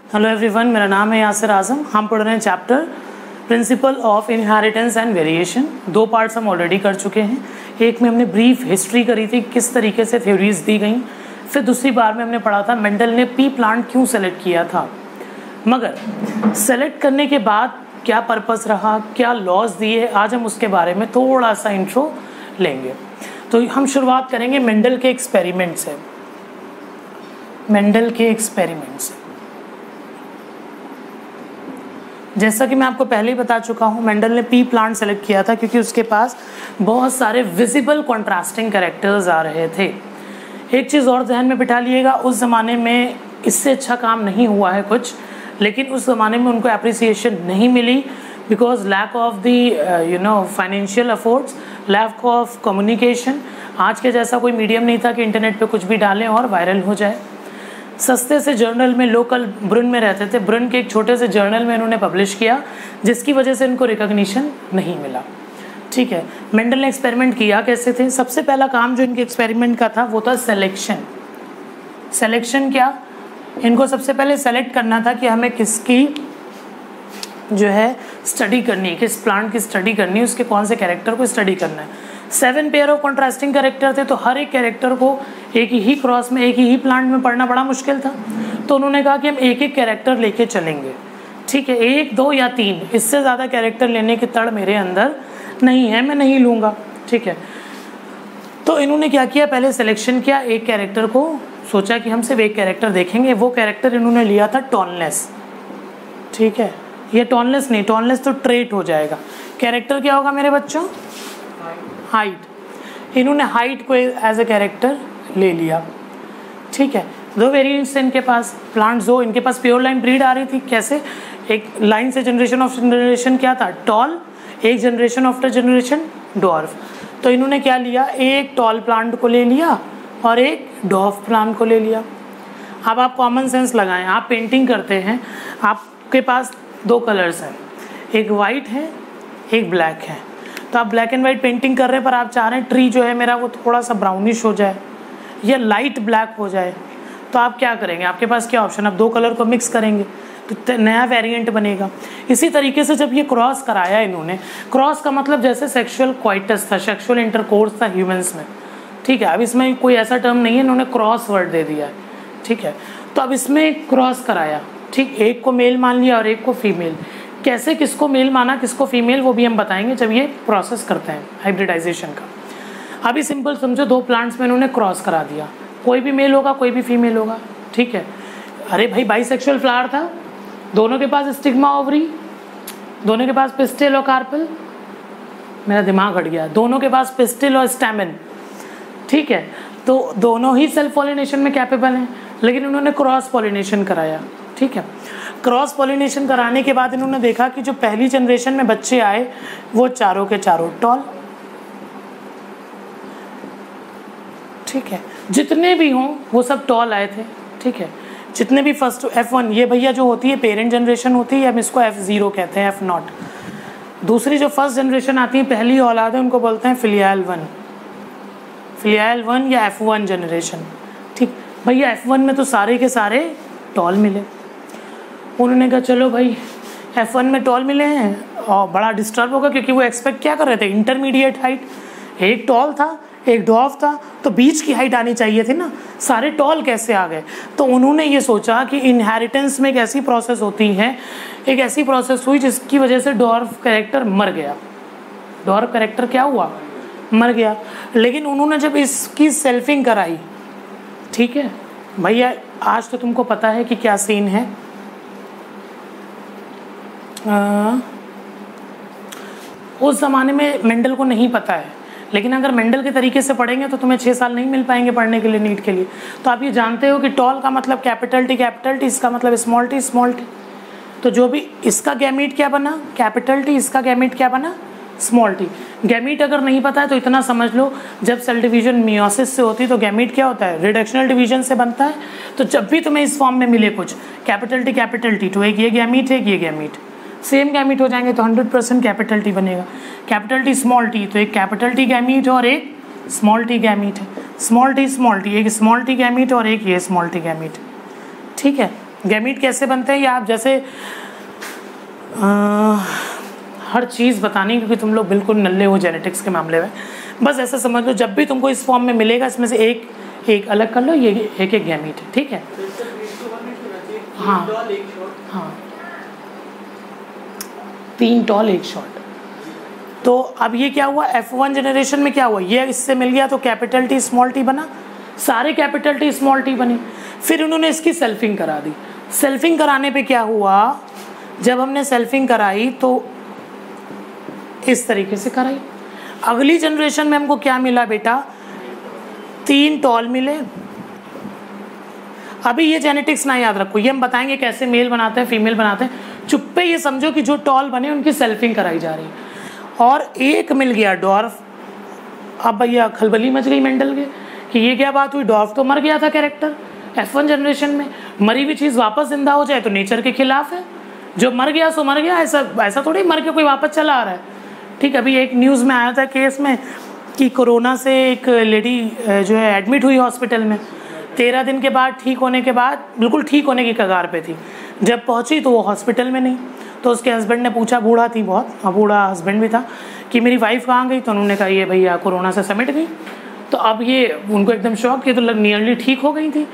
Hello everyone, मेरा नाम है यासिर आजम। हम पढ़ रहे हैं chapter principle of inheritance and variation. 2 parts हम ऑलरेडी कर चुके हैं। एक में हमने ब्रीफ हिस्ट्री करी थी, किस तरीके से थ्योरीज दी गई। फिर दूसरी बार में हमने पढ़ा था मेंडल ने पी प्लांट क्यों सेलेक्ट किया था, मगर सेलेक्ट करने के बाद क्या पर्पस रहा, क्या लॉज दिए, आज हम उसके बारे में थोड़ा सा इंट्रो लेंगे। तो हम शुरुआत करेंगे मेंडल के एक्सपेरिमेंट से। मेंडल के एक्सपेरिमेंट से, जैसा कि मैं आपको पहले ही बता चुका हूँ, मेंडल ने पी प्लांट सेलेक्ट किया था क्योंकि उसके पास बहुत सारे विजिबल कॉन्ट्रास्टिंग कैरेक्टर्स आ रहे थे। एक चीज़ और ध्यान में बिठा लिएगा, उस ज़माने में इससे अच्छा काम नहीं हुआ है कुछ, लेकिन उस ज़माने में उनको अप्रिसिएशन नहीं मिली because lack of the financial affords, lack of communication. आज के जैसा कोई मीडियम नहीं था कि इंटरनेट पे कुछ भी डालें और वायरल हो जाए। सस्ते से जर्नल में, लोकल ब्रुन में रहते थे, ब्रुन के एक छोटे से जर्नल में इन्होंने पब्लिश किया, जिसकी वजह से इनको रिकॉग्निशन नहीं मिला। ठीक है, मेंडल ने एक्सपेरिमेंट किया कैसे थे। सबसे पहला काम जो इनके एक्सपेरिमेंट का था वो था सिलेक्शन। सिलेक्शन क्या, इनको सबसे पहले सेलेक्ट करना था कि हमें किसकी जो है स्टडी करनी है, किस प्लांट की स्टडी करनी है, उसके कौन से कैरेक्टर को स्टडी करना है। 7 पेयर ऑफ कॉन्ट्रास्टिंग कैरेक्टर थे, तो हर एक कैरेक्टर को एक ही क्रॉस में, एक ही प्लांट में पढ़ना बड़ा मुश्किल था। तो उन्होंने कहा कि हम एक एक कैरेक्टर लेके चलेंगे। ठीक है, 1, 2 या 3, इससे ज़्यादा कैरेक्टर लेने की तड़ मेरे अंदर नहीं है, मैं नहीं लूँगा। ठीक है, तो इन्होंने क्या किया, पहले सिलेक्शन किया, एक कैरेक्टर को सोचा कि हम सिर्फ एक कैरेक्टर देखेंगे। वो कैरेक्टर इन्होंने लिया था टॉलनेस। ठीक है, ये टॉलनेस नहीं, टॉलनेस तो ट्रेट हो जाएगा। कैरेक्टर क्या होगा मेरे बच्चों, हाइट। इन्होंने हाइट को एज ए कैरेक्टर ले लिया। ठीक है, 2 वेरिएंट्स इनके पास प्लांट्स, दो इनके पास प्योर लाइन ब्रीड आ रही थी। कैसे, एक लाइन से जनरेशन ऑफ जनरेशन क्या था, टॉल, एक जनरेशन आफ्टर जनरेशन डॉर्फ। तो इन्होंने क्या लिया, एक टॉल प्लांट को ले लिया और एक डॉर्फ प्लांट को ले लिया। अब आप कॉमन सेंस लगाएं, आप पेंटिंग करते हैं, आपके पास 2 कलर्स हैं, एक वाइट है एक ब्लैक है। तो आप ब्लैक एंड वाइट पेंटिंग कर रहे हैं, पर आप चाह रहे हैं ट्री जो है मेरा वो थोड़ा सा ब्राउनिश हो जाए या लाइट ब्लैक हो जाए। तो आप क्या करेंगे, आपके पास क्या ऑप्शन, आप 2 कलर को मिक्स करेंगे तो नया वेरिएंट बनेगा। इसी तरीके से जब ये क्रॉस कराया इन्होंने, क्रॉस का मतलब जैसे सेक्सुअल क्वाइटस था, सेक्सुअल इंटरकोर्स था ह्यूमंस में। ठीक है, अब इसमें कोई ऐसा टर्म नहीं है, इन्होंने क्रॉस वर्ड दे दिया है। ठीक है, तो अब इसमें क्रॉस कराया। ठीक, एक को मेल मान लिया और एक को फीमेल। कैसे, किसको मेल माना किसको फीमेल, वो भी हम बताएंगे जब ये प्रोसेस करते हैं हाइब्रिडाइजेशन का। अभी सिंपल समझो, 2 प्लांट्स में इन्होंने क्रॉस करा दिया, कोई भी मेल होगा कोई भी फीमेल होगा। ठीक है, अरे भाई बाइसेक्सुअल फ्लावर था, दोनों के पास स्टिग्मा ओवरी, दोनों के पास पिस्टिल और कार्पेल, मेरा दिमाग हट गया, दोनों के पास पिस्टिल और स्टैमेन। ठीक है, तो दोनों ही सेल्फ पॉलिनेशन में कैपेबल हैं, लेकिन उन्होंने क्रॉस पॉलिनेशन कराया। ठीक है, क्रॉस पॉलिनेशन कराने के बाद इन्होंने देखा कि जो पहली जनरेशन में बच्चे आए वो चारों के चारों टॉल। ठीक है, जितने भी हों वो सब टॉल आए थे। ठीक है, जितने भी फर्स्ट F1, ये भैया जो होती है पेरेंट जनरेशन होती है, हम इसको F0 कहते हैं, F0। दूसरी जो फर्स्ट जनरेशन आती है, पहली औलाद है, उनको बोलते हैं फिलियल 1, फिलियल 1 या F1 जनरेशन। ठीक, भैया F1 में तो सारे के सारे टॉल मिले। उन्होंने कहा चलो भाई F1 में टॉल मिले हैं, और बड़ा डिस्टर्ब होगा क्योंकि वो एक्सपेक्ट क्या कर रहे थे, इंटरमीडिएट हाइट। एक टॉल था एक डॉर्फ था, तो बीच की हाइट आनी चाहिए थी ना, सारे टॉल कैसे आ गए। तो उन्होंने ये सोचा कि इनहेरिटेंस में एक ऐसी प्रोसेस होती है, एक ऐसी प्रोसेस हुई जिसकी वजह से डॉर्फ कैरेक्टर मर गया। डॉर्फ कैरेक्टर क्या हुआ, मर गया। लेकिन उन्होंने जब इसकी सेल्फिंग कराई, ठीक है भैया, आज तो तुमको पता है कि क्या सीन है। उस ज़माने में मेंडल को नहीं पता है, लेकिन अगर मेंडल के तरीके से पढ़ेंगे तो तुम्हें 6 साल नहीं मिल पाएंगे पढ़ने के लिए, नीट के लिए। तो आप ये जानते हो कि टॉल का मतलब कैपिटल टी, इसका मतलब स्मॉल टी। तो जो भी इसका गैमीट क्या बना, कैपिटल टी, इसका गैमीट क्या बना, स्मॉल टी। गैमीट अगर नहीं पता है तो इतना समझ लो, जब सेल डिवीजन मियोसिस से होती है तो गैमीट क्या होता है, रिडक्शनल डिवीजन से बनता है। तो जब भी तुम्हें इस फॉर्म में मिले कुछ कैपिटल टी, तो एक ये गैमीट है, एक ये गैमीट, सेम गैमीट हो जाएंगे तो 100% कैपिटल टी बनेगा। कैपिटल टी स्मॉल टी, तो एक कैपिटल टी गैमीट और एक स्मॉल टी गैमीट है। स्मॉल टी एक स्मॉल टी गैमीट और एक ये स्मॉल टी गैमीट। ठीक है, गैमीट कैसे बनते हैं ये आप जैसे हर चीज़ बतानी, क्योंकि तुम लोग बिल्कुल नल्ले हो जेनेटिक्स के मामले में। बस ऐसा समझ लो, जब भी तुमको इस फॉर्म में मिलेगा इसमें से एक अलग कर लो, ये एक गैमीट है, ठीक है। हाँ हाँ, 3 टॉल 1 शॉर्ट। तो अब ये क्या हुआ, F1 जनरेशन में क्या हुआ, ये इससे मिल गया तो कैपिटल T स्मॉल t बना, सारे कैपिटल T स्मॉल t बने। फिर उन्होंने इसकी सेल्फिंग करा दी। सेल्फिंग कराने पे क्या हुआ, जब हमने सेल्फिंग कराई तो इस तरीके से कराई। अगली जनरेशन में हमको क्या मिला बेटा, 3 टॉल मिले। अभी ये जेनेटिक्स ना याद रखो, ये हम बताएंगे कैसे मेल बनाते हैं फीमेल बनाते हैं। चुप्पे ये समझो कि जो टॉल बने उनकी सेल्फिंग कराई जा रही है। और एक मिल गया डॉर्फ। अब भैया खलबली मच गई मेंडल के कि ये क्या बात हुई, डॉर्फ तो मर गया था कैरेक्टर F1 जनरेशन में। मरी हुई चीज़ वापस जिंदा हो जाए तो नेचर के खिलाफ है, जो मर गया सो मर गया। ऐसा थोड़ी मर के कोई वापस चला आ रहा है, ठीक। अभी एक न्यूज़ में आया था केस में कि कोरोना से एक लेडी जो है एडमिट हुई हॉस्पिटल में, 13 दिन के बाद ठीक होने के बाद, बिल्कुल ठीक होने की कगार पे थी, जब पहुंची तो वो हॉस्पिटल में नहीं। तो उसके हस्बैंड ने पूछा, बूढ़ा थी बहुत, बूढ़ा हस्बैंड भी था, कि मेरी वाइफ कहाँ गई। तो उन्होंने कहा ये भैया कोरोना से समेट गई। तो अब ये उनको एकदम शॉक कि तो नियरली ठीक हो गई थी।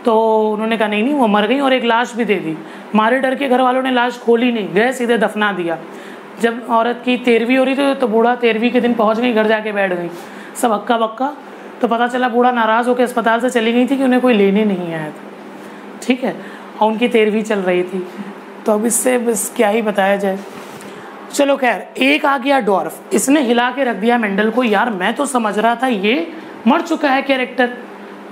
तो उन्होंने कहा नहीं वो मर गई, और एक लाश भी दे दी। मारे डर के घर वालों ने लाश खोली नहीं, गए सीधे दफना दिया। जब औरत की 13वीं हो रही थी तो बूढ़ा 13वीं के दिन पहुंच गई, घर जाके बैठ गई, सब हक्का बक्का। तो पता चला बूढ़ा नाराज़ होकर अस्पताल से चली गई थी कि उन्हें कोई लेने नहीं आया था, ठीक है, और उनकी 13वीं चल रही थी। तो अब इससे बस क्या ही बताया जाए। चलो खैर, एक आ गया डॉर्फ, इसने हिला के रख दिया मेंडल को। यार मैं तो समझ रहा था ये मर चुका है कैरेक्टर,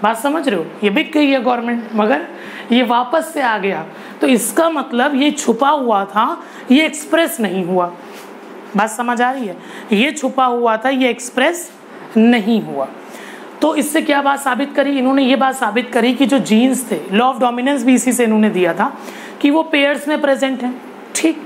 बात समझ रहे हो, ये बिक गई है गवर्नमेंट, मगर ये वापस से आ गया। तो इसका मतलब ये छुपा हुआ था, ये एक्सप्रेस नहीं हुआ। बात समझ आ रही है, ये छुपा हुआ था, ये एक्सप्रेस नहीं हुआ। तो इससे क्या बात साबित करी इन्होंने, ये बात साबित करी कि जो जीन्स थे, लॉ ऑफ डोमिनेंस भी इसी से इन्होंने दिया था कि वो पेयर्स में प्रेजेंट हैं, ठीक।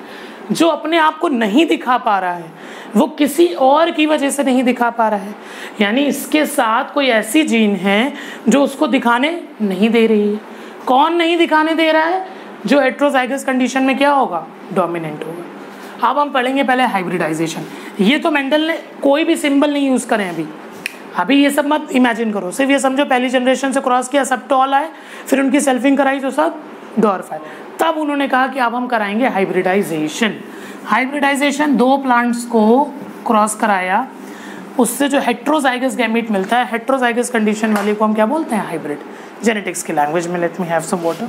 जो अपने आप को नहीं दिखा पा रहा है वो किसी और की वजह से नहीं दिखा पा रहा है, यानी इसके साथ कोई ऐसी जीन है जो उसको दिखाने नहीं दे रही है। कौन नहीं दिखाने दे रहा है, जो हेटेरोजाइगस कंडीशन में क्या होगा, डोमिनेंट होगा। अब हम पढ़ेंगे पहले हाइब्रिडाइजेशन। ये तो मेंडल ने कोई भी सिंबल नहीं यूज़ करें अभी ये सब मत इमेजिन करो, सिर्फ ये समझो पहली जनरेशन से क्रॉस किया, सब टॉल आए, फिर उनकी सेल्फिंग कराई तो सब डॉर्फ आए। तब उन्होंने कहा कि अब हम कराएंगे हाइब्रिडाइजेशन। हाइब्रिडाइजेशन 2 प्लांट्स को क्रॉस कराया, उससे जो हेटेरोजाइगस गैमीट मिलता है, हेटेरोजाइगस कंडीशन वाले को हम क्या बोलते हैं, हाइब्रिड, जेनेटिक्स की लैंग्वेज में। Let me have some water.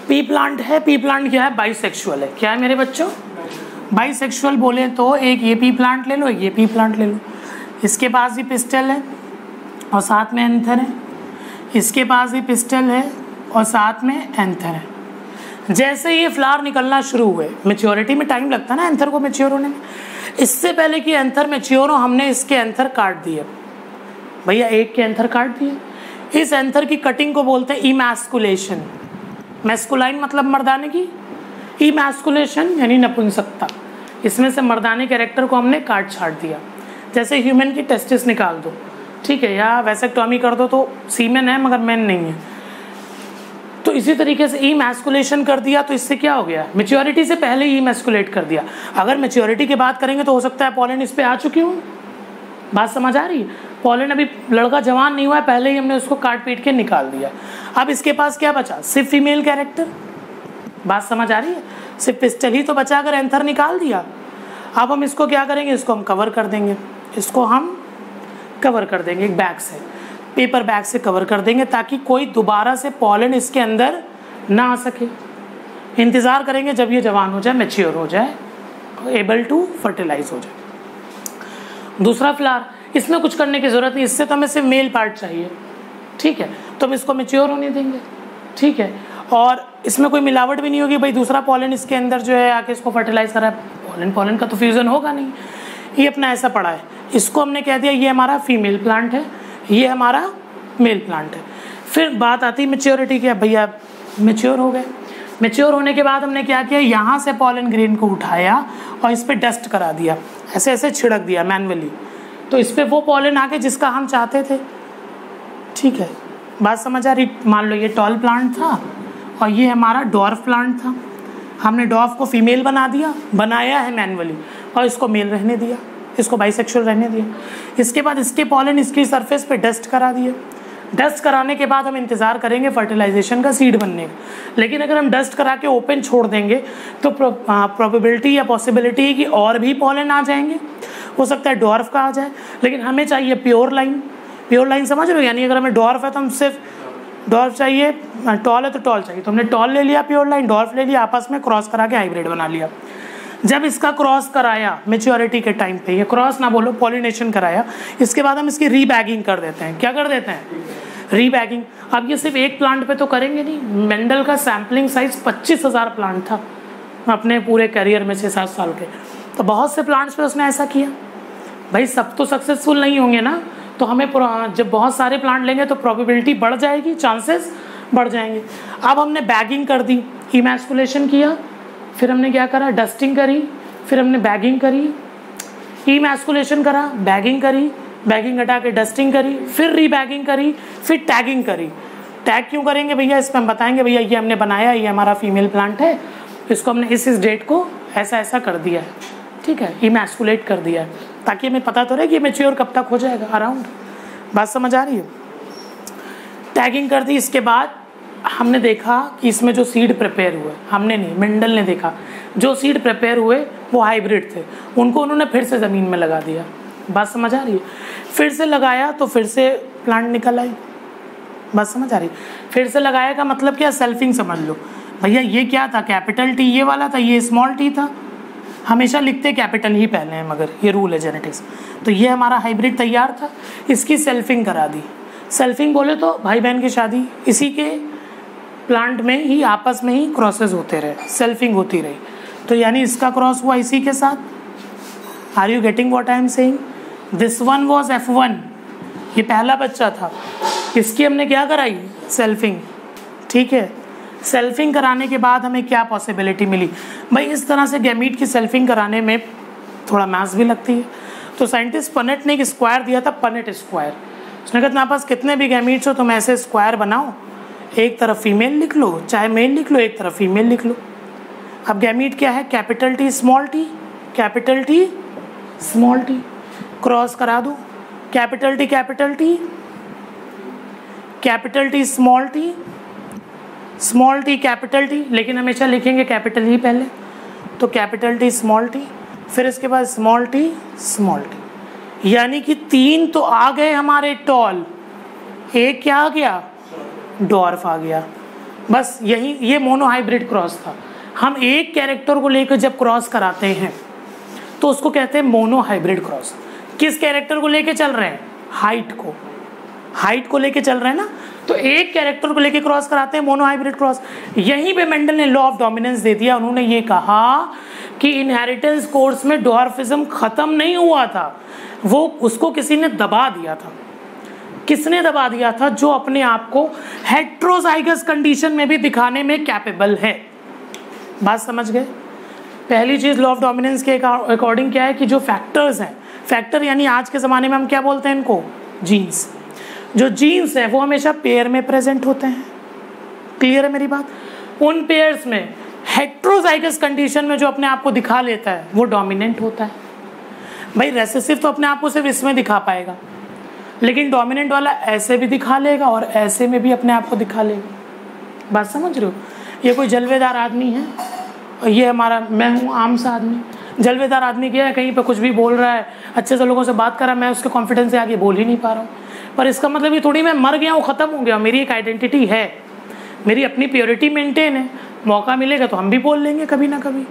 P plant है, पी प्लांट क्या है, बाइसेक्सुअल है। क्या है मेरे बच्चों, बाइसेक्सुअल बोले तो एक ये पी प्लांट ले लो, एक ये पी प्लांट ले लो। इसके पास भी पिस्टल है और साथ में एंथर है, इसके पास भी पिस्टल है और साथ में एंथर है। जैसे ये फ्लावर निकलना शुरू हुए, मैच्योरिटी में टाइम लगता है ना एंथर को मैच्योर होने में, इससे पहले कि एंथर मैच्योर हो हमने इसके एंथर काट दिए। भैया एक के एंथर काट दिए। इस एंथर की कटिंग को बोलते हैं इमैस्कुलेशन। मैस्कुलाइन मतलब मर्दाने की, इमैस्कुलेशन यानी नपुंसकता। इसमें से मर्दाने कैरेक्टर को हमने काट छाट दिया। जैसे ह्यूमन की टेस्टिस निकाल दो, ठीक है, या वैसेक्टॉमी कर दो तो सीमेन है मगर मैन नहीं है। तो इसी तरीके से इमैस्कुलेशन कर दिया, तो इससे क्या हो गया, मैच्योरिटी से पहले ही इमैस्कुलेट कर दिया। अगर मैच्योरिटी की बात करेंगे तो हो सकता है पॉलन इस पे आ चुकी हूँ। बात समझ आ रही है, पॉलन अभी लड़का जवान नहीं हुआ है, पहले ही हमने उसको काट पीट के निकाल दिया। अब इसके पास क्या बचा, सिर्फ फीमेल कैरेक्टर। बात समझ आ रही है, सिर्फ पिस्टल ही तो बचा, अगर एंथर निकाल दिया। अब हम इसको क्या करेंगे, इसको हम कवर कर देंगे, इसको हम कवर कर देंगे एक बैग से, पेपर बैग से कवर कर देंगे, ताकि कोई दोबारा से पॉलन इसके अंदर ना आ सके। इंतज़ार करेंगे जब ये जवान हो जाए, मैच्योर हो जाए, एबल टू फर्टिलाइज हो जाए। दूसरा फ्लावर, इसमें कुछ करने की ज़रूरत नहीं, इससे तो हमें सिर्फ मेल पार्ट चाहिए, ठीक है, तो हम इसको मैच्योर होने देंगे, ठीक है। और इसमें कोई मिलावट भी नहीं होगी, भाई दूसरा पॉलन इसके अंदर जो है आके इसको फर्टिलाइज करा है, पॉलन का तो फ्यूज़न होगा नहीं, ये अपना ऐसा पड़ा है। इसको हमने कह दिया ये हमारा फीमेल प्लांट है, ये हमारा मेल प्लांट है। फिर बात आती है मैच्योरिटी की। भैया मैच्योर हो गए, मैच्योर होने के बाद हमने क्या किया, यहाँ से पॉलन ग्रेन को उठाया और इस पर डस्ट करा दिया, ऐसे ऐसे छिड़क दिया मैनुअली। तो इस पर वो पॉलन आ गए जिसका हम चाहते थे, ठीक है, बात समझ आ रही। मान लो ये टॉल प्लांट था और ये हमारा डॉर्फ प्लांट था। हमने डॉर्फ को फीमेल बना दिया, बनाया है मैनुअली, और इसको मेल रहने दिया, इसको बाइसेक्सुअल रहने दिया। इसके बाद इसके पॉलन इसकी सरफेस पे डस्ट करा दिए। डस्ट कराने के बाद हम इंतज़ार करेंगे फर्टिलाइजेशन का, सीड बनने का। लेकिन अगर हम डस्ट करा के ओपन छोड़ देंगे तो प्रोबेबिलिटी या पॉसिबिलिटी है कि और भी पॉलन आ जाएंगे, हो सकता है डॉर्फ का आ जाए। लेकिन हमें चाहिए प्योर लाइन। प्योर लाइन समझ रहे हो, यानी अगर हमें डॉर्फ है तो हम सिर्फ डॉर्फ चाहिए, टॉल है तो टॉल चाहिए, तो हमने टॉल ले लिया, प्योर लाइन, डॉर्फ ले लिया, आपस में क्रॉस करा के हाइब्रिड बना लिया। जब इसका क्रॉस कराया मेच्योरिटी के टाइम पे, ये क्रॉस ना बोलो, पॉलिनेशन कराया, इसके बाद हम इसकी रीबैगिंग कर देते हैं। क्या कर देते हैं? रीबैगिंग। अब ये सिर्फ एक प्लांट पे तो करेंगे नहीं, मेंडल का सैम्पलिंग साइज 25,000 प्लांट था अपने पूरे करियर में 6-7 साल के, तो बहुत से प्लांट्स पे उसने ऐसा किया। भाई सब तो सक्सेसफुल नहीं होंगे ना, तो हमें जब बहुत सारे प्लांट लेंगे तो प्रोबेबिलिटी बढ़ जाएगी, चांसेस बढ़ जाएंगे। अब हमने बैगिंग कर दी, इमैस्कुलेशन किया, फिर हमने क्या करा, डस्टिंग करी, फिर हमने बैगिंग करी, इमैस्कुलेशन करा, बैगिंग करी, बैगिंग हटा के डस्टिंग करी, फिर रीबैगिंग करी, फिर टैगिंग करी। टैग क्यों करेंगे भैया, इस पर हम बताएंगे भैया ये हमने बनाया, ये हमारा फीमेल प्लांट है, इसको हमने इस डेट को ऐसा ऐसा कर दिया है, ठीक है, इमैस्कुलेट कर दिया है, ताकि हमें पता तो रहे कि मैच्योर कब तक हो जाएगा अराउंड। बात समझ आ रही है? टैगिंग कर दी। इसके बाद हमने देखा कि इसमें जो सीड प्रिपेयर हुए, हमने नहीं, मेंडल ने देखा, जो सीड प्रिपेयर हुए वो हाइब्रिड थे, उनको उन्होंने फिर से ज़मीन में लगा दिया। बात समझ आ रही है? फिर से लगाया तो फिर से प्लांट निकल आई। बात समझ आ रही? फिर से लगाया का मतलब क्या, सेल्फिंग समझ लो भैया। ये क्या था, कैपिटल टी ये वाला था, ये स्मॉल टी था। हमेशा लिखते कैपिटल ही पहले हैं, मगर ये रूल है जेनेटिक्स। तो ये हमारा हाइब्रिड तैयार था, इसकी सेल्फिंग करा दी। सेल्फिंग बोले तो भाई बहन की शादी, इसी के प्लांट में ही आपस में ही क्रॉसेस होते रहे, सेल्फिंग होती रही। तो यानी इसका क्रॉस हुआ इसी के साथ। Are you getting what I am saying? This one was F1, ये पहला बच्चा था, इसकी हमने क्या कराई, सेल्फिंग, ठीक है। सेल्फिंग कराने के बाद हमें क्या पॉसिबिलिटी मिली भाई, इस तरह से गैमीट की सेल्फिंग कराने में थोड़ा मैथ्स भी लगती है। तो साइंटिस्ट पनेट ने एक स्क्वायर दिया था, पनेट स्क्वायर। उसने कहा तुम्हारे पास कितने भी गैमीट्स हो तुम ऐसे स्क्वायर बनाओ, एक तरफ फीमेल लिख लो, चाहे मेल लिख लो, एक तरफ फीमेल लिख लो। अब गैमीट क्या है, capital T small T, capital T small T, cross करा दो, capital T capital T, capital T small T, small T capital T, लेकिन हमेशा लिखेंगे कैपिटल ही पहले, तो कैपिटल टी स्मॉल टी, फिर इसके बाद स्मॉल टी स्मॉल टी। यानी कि 3 तो आ गए हमारे टॉल, एक क्या आ गया, डॉर्फ आ गया। बस यही, ये मोनो हाइब्रिड क्रॉस था। हम एक कैरेक्टर को लेकर जब क्रॉस कराते हैं तो उसको कहते हैं मोनो हाइब्रिड क्रॉस। किस कैरेक्टर को लेके चल रहे हैं, हाइट को, हाइट को लेके चल रहे हैं ना, तो एक कैरेक्टर को लेके क्रॉस कराते हैं, मोनो हाइब्रिड क्रॉस। यहीं पे मेंडल ने लॉ ऑफ डोमिनेंस दे दिया। उन्होंने ये कहा कि इनहेरिटेंस कोर्स में डॉर्फिज्म खत्म नहीं हुआ था, वो उसको किसी ने दबा दिया था। किसने दबा दिया था, जो अपने आप को हेट्रोजाइगस कंडीशन में भी दिखाने में कैपेबल है। बात समझ गए? पहली चीज लॉ ऑफ डोमिनेंस के अकॉर्डिंग क्या है कि जो फैक्टर्स हैं, फैक्टर यानी आज के ज़माने में हम क्या बोलते हैं इनको, जीन्स। जो जीन्स है वो हमेशा पेयर में प्रेजेंट होते हैं। क्लियर है मेरी बात? उन पेयर्स में हेट्रोजाइगस कंडीशन में जो अपने आप को दिखा लेता है वो डोमिनेंट होता है। भाई रेसेसिव तो अपने आप को सिर्फ इसमें दिखा पाएगा, लेकिन डोमिनेंट वाला ऐसे भी दिखा लेगा और ऐसे में भी अपने आप को दिखा लेगा। बात समझ रहे हो? ये कोई जलवेदार आदमी है और ये हमारा, मैं हूँ आम सा आदमी। जलवेदार आदमी क्या है, कहीं पे कुछ भी बोल रहा है, अच्छे से लोगों से बात कर रहा है, मैं उसके कॉन्फिडेंस से आगे बोल ही नहीं पा रहा हूँ। पर इसका मतलब ये थोड़ी मैं मर गया हूँ, ख़त्म हो गया, मेरी एक आइडेंटिटी है, मेरी अपनी प्योरिटी मेंटेन है। मौका मिलेगा तो हम भी बोल लेंगे कभी ना कभी,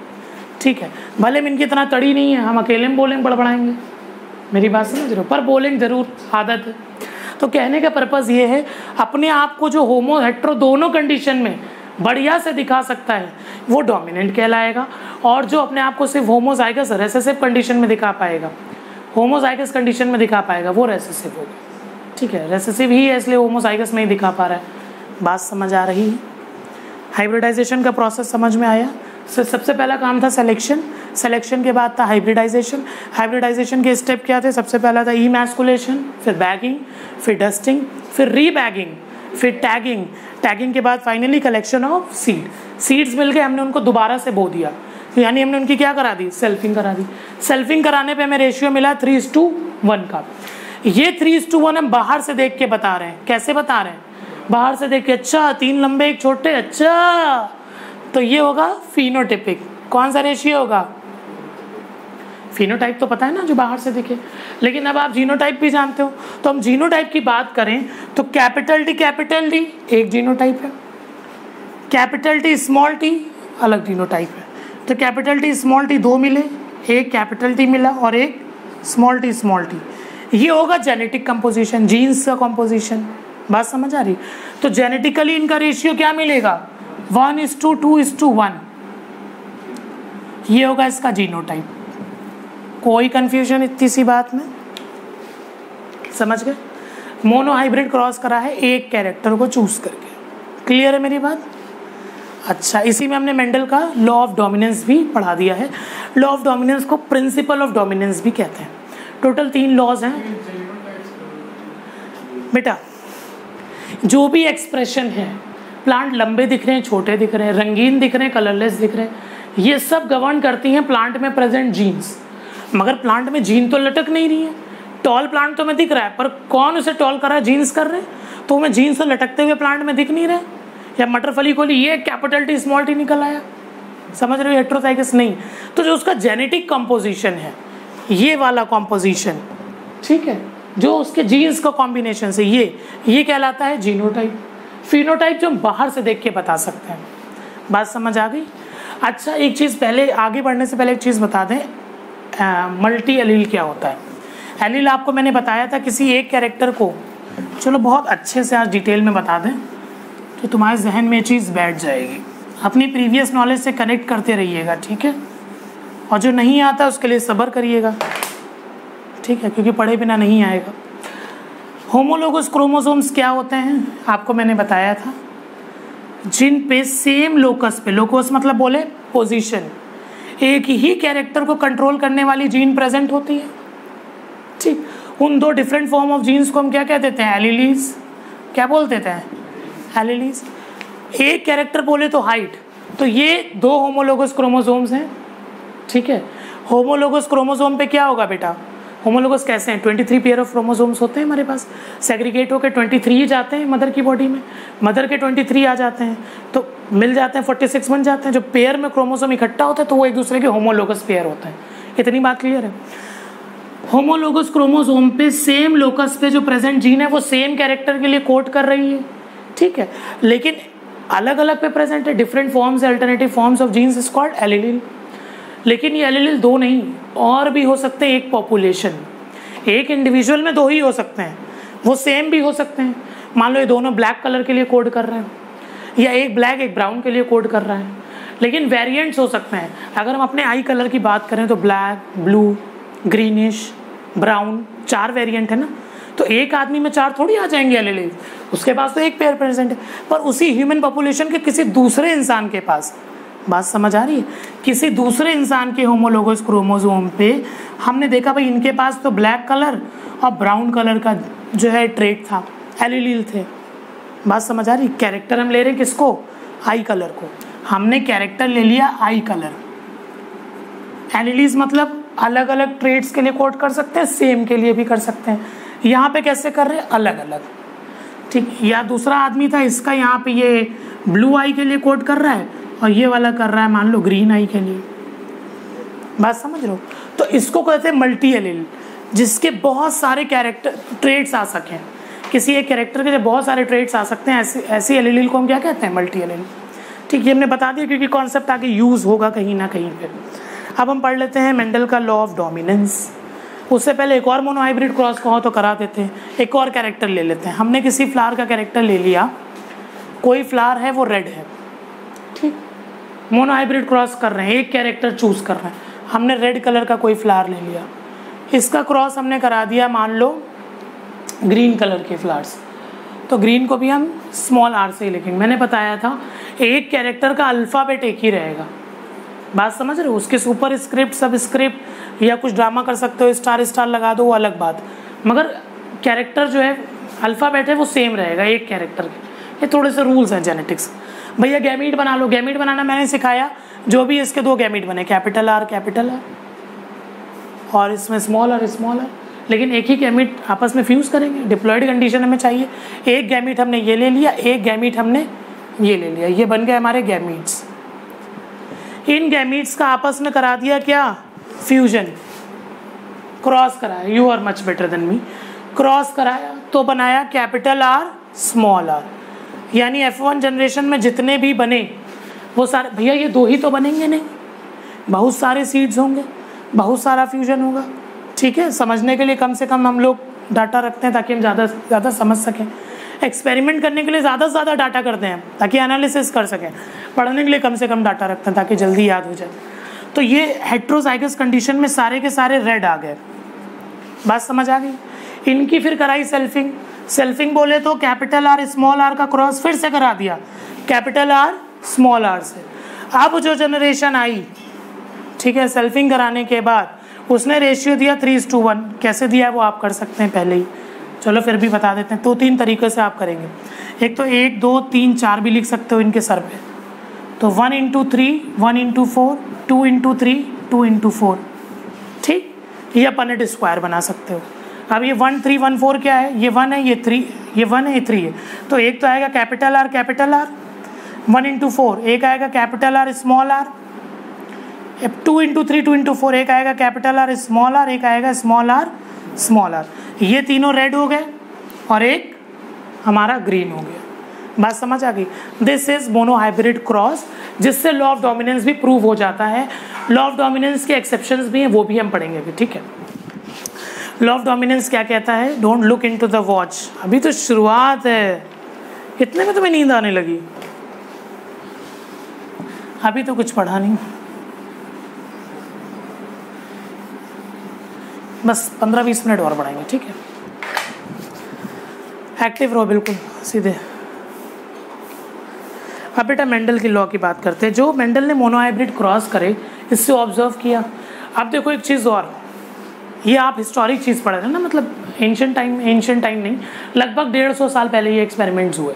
ठीक है। भले में इनकी इतना तड़ी नहीं है, हम अकेले में बोलेंगे, बड़बड़ाएंगे, मेरी बात समझ रहे हो, पर बोलेंगे ज़रूर, आदत है। तो कहने का पर्पज़ ये है, अपने आप को जो होमो हेट्रो दोनों कंडीशन में बढ़िया से दिखा सकता है वो डोमिनेंट कहलाएगा, और जो अपने आप को सिर्फ होमोजाइगस रेसेसिव कंडीशन में दिखा पाएगा, होमोजाइगस कंडीशन में दिखा पाएगा, वो रेसेसिव होगा, ठीक है। रेसेसिव ही है इसलिए होमोजाइगस में ही दिखा पा रहा है। बात समझ आ रही है? हाइब्रिडाइजेशन का प्रोसेस समझ में आया? सबसे पहला काम था सिलेक्शन, सिलेक्शन के बाद था हाइब्रिडाइजेशन, हाइब्रिडाइजेशन के स्टेप क्या थे, सबसे पहला था इमैस्कुलेशन, फिर बैगिंग, फिर डस्टिंग, फिर रीबैगिंग, फिर टैगिंग, टैगिंग के बाद finally collection of seed. Seeds मिल के हमने उनको दोबारा से बो दिया, तो यानी हमने उनकी क्या करा दी, सेल्फिंग करा दी। सेल्फिंग कराने पे हमें रेशियो मिला 3:1 का। ये 3:1 हम बाहर से देख के बता रहे हैं। कैसे बता रहे हैं, बाहर से देख के, अच्छा 3 लंबे 1 छोटे, अच्छा तो ये होगा फिनोटाइपिक। कौन सा रेशियो होगा, फिनोटाइप तो पता है ना जो बाहर से दिखे, लेकिन अब आप जीनोटाइप भी जानते हो। तो हम जीनोटाइप की बात करें तो कैपिटल डी एक जीनोटाइप है, कैपिटल टी स्मॉल टी अलग जीनोटाइप है। तो कैपिटल टी स्मॉल टी 2 मिले, एक कैपिटल टी मिला और एक स्मॉल टी। ये होगा जेनेटिक कंपोजिशन, जीन्स का कंपोजिशन। बात समझ आ रही। तो जेनेटिकली इनका रेशियो क्या मिलेगा, 1:2:1। ये होगा इसका जीनोटाइप। कोई कंफ्यूजन इतनी सी बात में, समझ गए। मोनो हाइब्रिड क्रॉस करा है एक कैरेक्टर को चूज करके। क्लियर है मेरी बात। अच्छा, इसी में हमने मेंडल का लॉ ऑफ डोमिनेंस भी पढ़ा दिया है। लॉ ऑफ डोमिनेंस को प्रिंसिपल ऑफ डोमिनेंस भी कहते हैं। टोटल 3 लॉज हैं बेटा। जो भी एक्सप्रेशन है, प्लांट लंबे दिख रहे हैं, छोटे दिख रहे हैं, रंगीन दिख रहे हैं, कलरलेस दिख रहे हैं, ये सब गवर्न करती हैं प्लांट में प्रेजेंट जीन्स। मगर प्लांट में जीन तो लटक नहीं रही है। टॉल प्लांट तो मैं दिख रहा है, पर कौन उसे टॉल कर रहा है, जीन्स कर रहे हैं, तो मैं जीन्स तो लटकते हुए प्लांट में दिख नहीं रहे। या मटर फली खोली, ये कैपिटल टी स्मॉल टी निकल आया, समझ रहे हो, हेट्रोजाइगस नहीं। तो जो उसका जेनेटिक कंपोजिशन है, ये वाला कंपोजिशन, ठीक है, जो उसके जीन्स का कॉम्बिनेशन से ये कहलाता है जीनोटाइप। फिनोटाइप जो हम बाहर से देख के बता सकते हैं। बात समझ आ गई। अच्छा, एक चीज़ पहले आगे बढ़ने से पहले एक चीज़ बता दें, मल्टी एलील क्या होता है। एलील आपको मैंने बताया था किसी एक कैरेक्टर को, चलो बहुत अच्छे से आज डिटेल में बता दें तो तुम्हारे जहन में ये चीज़ बैठ जाएगी। अपनी प्रीवियस नॉलेज से कनेक्ट करते रहिएगा, ठीक है। और जो नहीं आता उसके लिए सब्र करिएगा, ठीक है, क्योंकि पढ़े बिना नहीं आएगा। होमोलोगस क्रोमोसोम्स क्या होते हैं, आपको मैंने बताया था, जिन पे सेम लोकस पे, लोकस मतलब बोले पोजीशन, एक ही कैरेक्टर को कंट्रोल करने वाली जीन प्रेजेंट होती है, ठीक। उन 2 डिफरेंट फॉर्म ऑफ जीन्स को हम क्या कह देते हैं, एलीलीज। क्या बोल देते हैं, एलीलीज। एक कैरेक्टर बोले तो हाइट, तो ये 2 होमोलोगस क्रोमोसोम्स हैं, ठीक है। होमोलोगस क्रोमोसोम पे क्या होगा बेटा, होमोलोगस कैसे हैं, 23 पेयर ऑफ क्रोमोसोम्स होते हैं हमारे पास, सेग्रीगेट होकर 23 जाते हैं मदर की बॉडी में, मदर के 23 आ जाते हैं तो मिल जाते हैं 46 बन जाते हैं। जो पेयर में क्रोमोसोम इकट्ठा होता है तो वो एक दूसरे के होमोलोगस पेयर होते हैं। इतनी बात क्लियर है। होमोलोगस क्रोमोसोम पे सेम लोकस पे जो प्रेजेंट जीन है वो सेम कैरेक्टर के लिए कोड कर रही है, ठीक है, लेकिन अलग अलग पे प्रेजेंट है, different forms, alternative forms of genes is called allele. लेकिन ये एलील 2 नहीं, और भी हो सकते हैं। एक पॉपुलेशन, एक इंडिविजुअल में 2 ही हो सकते हैं, वो सेम भी हो सकते हैं। मान लो ये दोनों ब्लैक कलर के लिए कोड कर रहे हैं, या एक ब्लैक एक ब्राउन के लिए कोड कर रहा है, लेकिन वेरिएंट्स हो सकते हैं। अगर हम अपने आई कलर की बात करें तो black, blue, greenish, brown, 4 variant है ना। तो एक आदमी में 4 थोड़ी आ जाएंगे एलील, उसके पास तो एक पेयर प्रेजेंट है। पर उसी ह्यूमन पॉपुलेशन के किसी दूसरे इंसान के पास, बात समझ आ रही है, किसी दूसरे इंसान के होमोलोगस क्रोमोसोम पे हमने देखा भाई इनके पास तो ब्लैक कलर और ब्राउन कलर का जो है ट्रेट था, एलील थे। बात समझ आ रही। कैरेक्टर हम ले रहे हैं किसको, आई कलर को। हमने कैरेक्टर ले लिया आई कलर। एलील्स मतलब अलग अलग ट्रेट्स के लिए कोड कर सकते हैं, सेम के लिए भी कर सकते हैं। यहाँ पे कैसे कर रहे हैं, अलग अलग, ठीक। या दूसरा आदमी था, इसका यहाँ पे ये ब्लू आई के लिए कोड कर रहा है और ये वाला कर रहा है मान लो ग्रीन आई के लिए। बात समझ रहे हो। तो इसको कहते हैं मल्टी एलील, जिसके बहुत सारे कैरेक्टर ट्रेट्स आ सकें। किसी एक कैरेक्टर के जब बहुत सारे ट्रेट्स आ सकते हैं, ऐसी एलील को हम क्या कहते हैं, मल्टी एलील, ठीक। ये हमने बता दिया क्योंकि कॉन्सेप्ट आगे यूज होगा कहीं ना कहीं पे। अब हम पढ़ लेते हैं मेंडल का लॉ ऑफ डोमिनेंस। उससे पहले एक और मोनोहाइब्रिड क्रॉस कहो तो करा देते हैं। एक और कैरेक्टर ले लेते हैं। हमने किसी फ्लावर का कैरेक्टर ले लिया, कोई फ्लावर है वो रेड है, ठीक। मोनोहाइब्रिड क्रॉस कर रहे हैं, एक कैरेक्टर चूज कर रहे हैं। हमने रेड कलर का कोई फ्लावर ले लिया, इसका क्रॉस हमने करा दिया मान लो ग्रीन कलर के फ्लावर्स, तो ग्रीन को भी हम स्मॉल r से ही लिखेंगे। मैंने बताया था एक कैरेक्टर का अल्फ़ाबेट एक ही रहेगा, बात समझ रहे हो? उसके सुपर स्क्रिप्ट, सब स्क्रिप्ट या कुछ ड्रामा कर सकते हो, स्टार स्टार लगा दो, वो अलग बात, मगर कैरेक्टर जो है अल्फ़ाबेट है वो सेम रहेगा एक कैरेक्टर के। ये थोड़े से रूल्स हैं जेनेटिक्स। भैया गैमीट बना लो, गैमीट बनाना मैंने सिखाया, जो भी इसके 2 गैमीट बने, कैपिटल आर और इसमें स्मॉल आर, लेकिन एक ही गैमीट आपस में फ्यूज़ करेंगे। डिप्लॉयड कंडीशन हमें चाहिए, एक गैमीट हमने ये ले लिया, एक गैमीट हमने ये ले लिया, ये बन गए हमारे गैमीट्स। इन गैमीट्स का आपस में करा दिया क्या? फ्यूजन, क्रॉस कराया। You are much better than me. Cross कराया तो बनाया कैपिटल आर स्मॉल आर, यानी F1 जनरेशन में जितने भी बने वो सारे, भैया ये 2 ही तो बनेंगे नहीं, बहुत सारे सीड्स होंगे, बहुत सारा फ्यूजन होगा। ठीक है, समझने के लिए कम से कम हम लोग डाटा रखते हैं ताकि हम ज़्यादा से ज़्यादा समझ सकें। एक्सपेरिमेंट करने के लिए ज़्यादा से ज़्यादा डाटा करते हैं ताकि एनालिसिस कर सकें। पढ़ने के लिए कम से कम डाटा रखते हैं ताकि जल्दी याद हो जाए। तो ये हेट्रोजाइगस कंडीशन में सारे के सारे रेड आ गए। बात समझ आ गई? इनकी फिर कराई सेल्फिंग। सेल्फिंग बोले तो कैपिटल आर स्मॉल आर का क्रॉस फिर से करा दिया कैपिटल आर स्मॉल आर से। अब जो जनरेशन आई, ठीक है, सेल्फिंग कराने के बाद उसने रेशियो दिया 3:1। कैसे दिया है वो आप कर सकते हैं पहले ही, चलो फिर भी बता देते हैं। 2-3 तरीके से आप करेंगे। एक तो 1, 2, 3, 4 भी लिख सकते हो इनके सर पे। तो 1×3, 1×4, 2×3, 2×4, ठीक, या पनेट स्क्वायर बना सकते हो। अब ये 1, 3, 1, 4 क्या है? ये 1 है, ये 3, ये 1 है, ये 3 है। तो एक तो आएगा कैपिटल आर 1×4, एक आएगा कैपिटल आर स्मॉल आर। 2×3, 2×4, एक आएगा कैपिटल आर स्मॉल आर, एक आएगा स्मॉल आर। ये तीनों रेड हो गए और एक हमारा ग्रीन हो गया। बात समझ आ गई? दिस इज मोनोहाइब्रिड क्रॉस, जिससे लॉ ऑफ डोमिनेंस भी प्रूव हो जाता है। लॉ ऑफ डोमिनेंस के एक्सेप्शंस भी हैं, वो भी हम पढ़ेंगे अभी, ठीक है। लॉ ऑफ डोमिनेंस क्या कहता है? Don't look into the watch. अभी तो शुरुआत है, इतने में तुम्हें नींद आने लगी, अभी तो कुछ पढ़ा नहीं। बस 15-20 मिनट और पढ़ाएंगे, ठीक है। एक्टिव रहो बिल्कुल सीधे। अब बेटा मेंडल की लॉ की बात करते हैं। जो मेंडल ने मोनोहाइब्रिड क्रॉस करे, इससे ऑब्जर्व किया। अब देखो एक चीज़ और, ये आप हिस्टोरिक चीज़ पढ़ रहे हैं ना, मतलब एंशिएंट टाइम नहीं, लगभग 150 साल पहले ये एक्सपेरिमेंट्स हुए।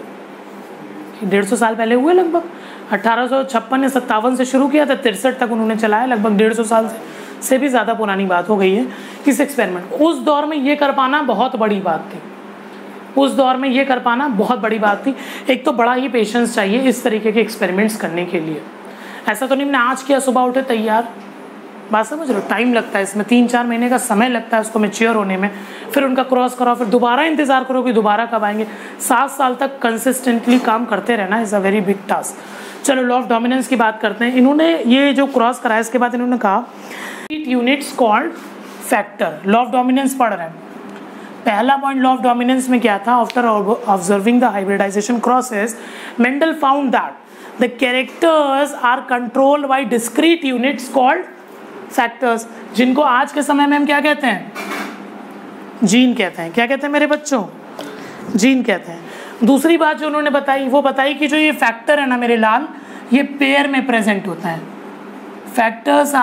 150 साल पहले हुए, लगभग 1856 या 57 से शुरू किया था, 63 तक उन्होंने चलाया। लगभग 150 साल से भी ज़्यादा पुरानी बात हो गई है इस एक्सपेरिमेंट। उस दौर में ये कर पाना बहुत बड़ी बात थी। एक तो बड़ा ही पेशेंस चाहिए इस तरीके के एक्सपेरिमेंट्स करने के लिए। ऐसा तो नहीं मैंने आज किया, सुबह उठे तैयार। बात समझ रहे हो? टाइम लगता है इसमें, 3-4 महीने का समय लगता है उसको मैच्योर होने में। फिर उनका क्रॉस कराओ, फिर दोबारा इंतजार करो कि दोबारा कब आएंगे। 7 साल तक कंसिस्टेंटली काम करते रहना is a very big task. चलो लॉ ऑफ डोमिनेंस की बात करते हैं। इन्होंने ये जो क्रॉस कराया, इसके बाद इन्होंने कहा units called factor. Law of dominance पढ़ रहे हैं। पहला पॉइंट लॉ ऑफ डोमिनेंस में क्या था? After observing the hybridisation process, Mendel found that the characters are controlled by discrete units called factors, जिनको आज के समय में हम क्या कहते हैं? जीन कहते हैं। क्या कहते हैं मेरे बच्चों? जीन कहते हैं। दूसरी बात जो उन्होंने बताई, वो बताई कि जो ये फैक्टर है ना मेरे लाल, ये पेयर में प्रेजेंट होता है। Factor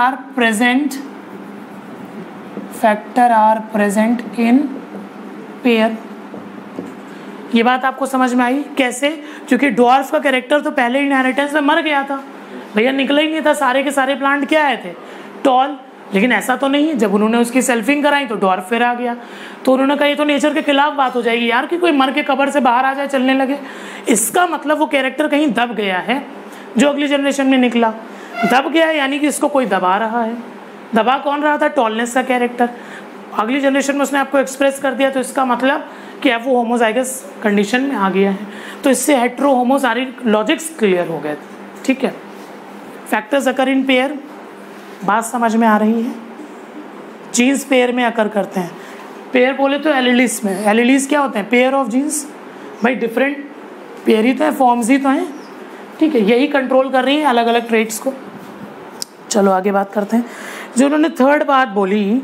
are present in pair. ये बात आपको समझ में आई? कैसे? क्योंकि ड्वार्फ का कैरेक्टर तो पहले इनहेरिटेंस में मर गया था भैया, निकला ही नहीं था। सारे के सारे प्लांट क्या आए थे? टॉल। लेकिन ऐसा तो नहीं है, जब उन्होंने उसकी सेल्फिंग कराई तो ड्वार्फ फिर आ गया। तो उन्होंने कहा ये तो नेचर के खिलाफ बात हो जाएगी यार, कि कोई मर के कब्र से बाहर आ जाए, चलने लगे। इसका मतलब वो कैरेक्टर कहीं दब गया है, जो अगली जनरेशन में निकला। दब गया यानी कि इसको कोई दबा रहा है। दबा कौन रहा था? टॉलनेस का कैरेक्टर। अगली जनरेशन में उसने आपको एक्सप्रेस कर दिया, तो इसका मतलब कि अब वो होमोजाइगस कंडीशन में आ गया है। तो इससे हेट्रो होमो सारी लॉजिक्स क्लियर हो गए, ठीक है। फैक्टर्स अकर इन पेयर, बात समझ में आ रही है? जीन्स पेयर में अकर करते हैं। पेयर बोले तो एलिलीज में। एलिलीज क्या होते हैं? Pair of genes. भाई डिफरेंट पेयर ही तो है, फॉर्म्स ही तो हैं, ठीक है। यही कंट्रोल कर रही है अलग अलग ट्रेट्स को। चलो आगे बात करते हैं। जो उन्होंने थर्ड बात बोली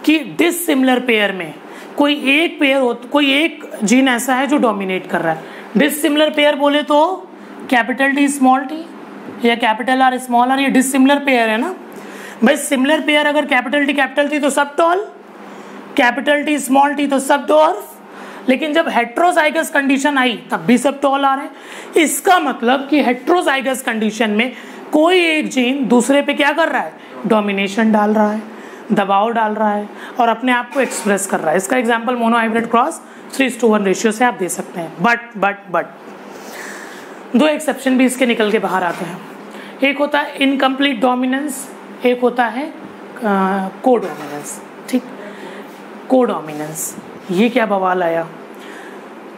कि डिसिमिलर पेयर में कोई एक जीन ऐसा है जो डोमिनेट कर रहा है। डिसिमिलर पेयर बोले तो कैपिटल टी स्मॉल टी, या कैपिटल आर स्मॉल आर, ये डिसिमिलर पेयर है ना भाई। सिमिलर पेयर अगर कैपिटल टी तो सब tall, capital T small T तो सब डॉर्फ। लेकिन जब हेट्रोजाइगस कंडीशन आई तब भी सब टॉल आ रहे हैं। इसका मतलब कि हेट्रोजाइगस कंडीशन में कोई एक जीन दूसरे पे क्या कर रहा है, डोमिनेशन डाल रहा है, दबाव डाल रहा है और अपने आप को एक्सप्रेस कर रहा है। इसका एग्जांपल मोनोहाइब्रिड क्रॉस 3:1 रेशियो से आप दे सकते हैं। बट दो एक्सेप्शन भी इसके निकल के बाहर आते हैं। एक होता है इनकम्प्लीट डोमिनेंस, एक होता है कोडोमिनेंस। ठीक, कोडोमिनेंस, ये क्या बवाल आया।